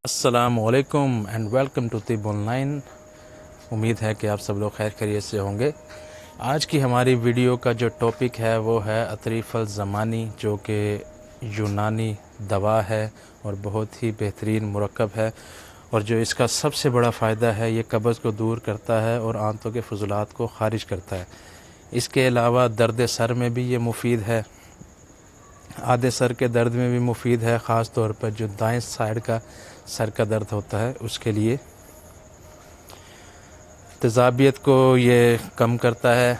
अस्सलामुअलैकुम and welcome to तिब online. उम्मीद है कि आप सब लोग खैर खैरियत से होंगे। आज की हमारी वीडियो का जो टॉपिक है वो है अतरीफ़ल ज़मानी, जो कि यूनानी दवा है और बहुत ही बेहतरीन मुरक्कब है। और जो इसका सबसे बड़ा फ़ायदा है, ये कब्ज़ को दूर करता है और आंतों के फजूलात को ख़ारिज करता है। इसके अलावा दर्द सर में भी ये मुफीद है, आधे सर के दर्द में भी मुफीद है, ख़ास तौर पर जो दाएं साइड का सर का दर्द होता है उसके लिए। तेज़ाबियत को ये कम करता है।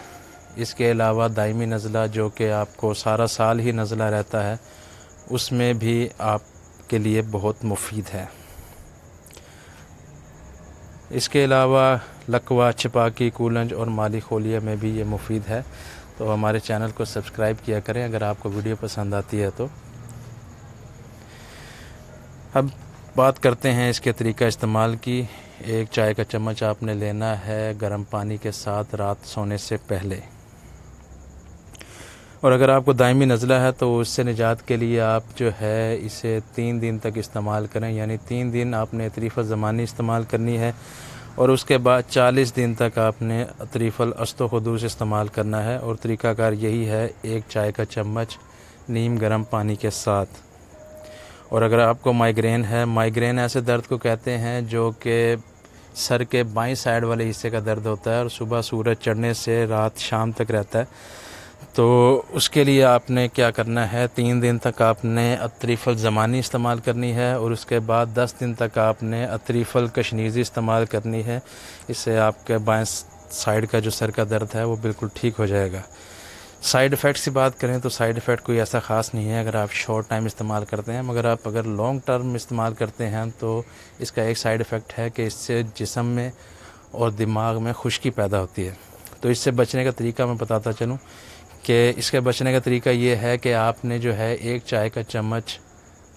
इसके अलावा दायमी नज़ला, जो कि आपको सारा साल ही नज़ला रहता है, उसमें भी आपके लिए बहुत मुफीद है। इसके अलावा लकवा, छपाकी, कूलंज और माली खोलिया में भी ये मुफीद है। तो हमारे चैनल को सब्सक्राइब किया करें अगर आपको वीडियो पसंद आती है तो। अब बात करते हैं इसके तरीका इस्तेमाल की। एक चाय का चम्मच आपने लेना है गर्म पानी के साथ रात सोने से पहले। और अगर आपको दायमी नज़ला है तो उससे निजात के लिए आप जो है इसे 3 दिन तक इस्तेमाल करें, यानी 3 दिन आपने अतरीफ़ल ज़मानी इस्तेमाल करनी है और उसके बाद 40 दिन तक आपने अतरीफ़ल अस्तो खुदूस इस्तेमाल करना है। और तरीक़ाकार यही है, एक चाय का चम्मच नीम गर्म पानी के साथ। और अगर आपको माइग्रेन है, माइग्रेन ऐसे दर्द को कहते हैं जो कि सर के बाईं साइड वाले हिस्से का दर्द होता है और सुबह सूरज चढ़ने से रात शाम तक रहता है, तो उसके लिए आपने क्या करना है, 3 दिन तक आपने अतरीफ़ल ज़मानी इस्तेमाल करनी है और उसके बाद 10 दिन तक आपने अतरीफ़ल कशनीज़ी इस्तेमाल करनी है। इससे आपके बाएं साइड का जो सर का दर्द है वो बिल्कुल ठीक हो जाएगा। साइड इफ़ेक्ट्स की बात करें तो साइड इफ़ेक्ट कोई ऐसा ख़ास नहीं है अगर आप शॉर्ट टाइम इस्तेमाल करते हैं, मगर आप अगर लॉन्ग टर्म इस्तेमाल करते हैं तो इसका एक साइड इफ़ेक्ट है कि इससे जिस्म में और दिमाग में खुश्की पैदा होती है। तो इससे बचने का तरीका मैं बताता चलूँ कि इसके बचने का तरीका ये है कि आपने जो है एक चाय का चम्मच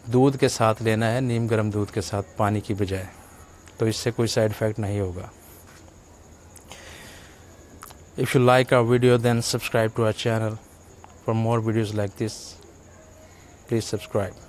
दूध के साथ लेना है, नीम गर्म दूध के साथ, पानी की बजाय। तो इससे कोई साइड इफ़ेक्ट नहीं होगा। If you like our video, then subscribe to our channel. For more videos like this, please subscribe.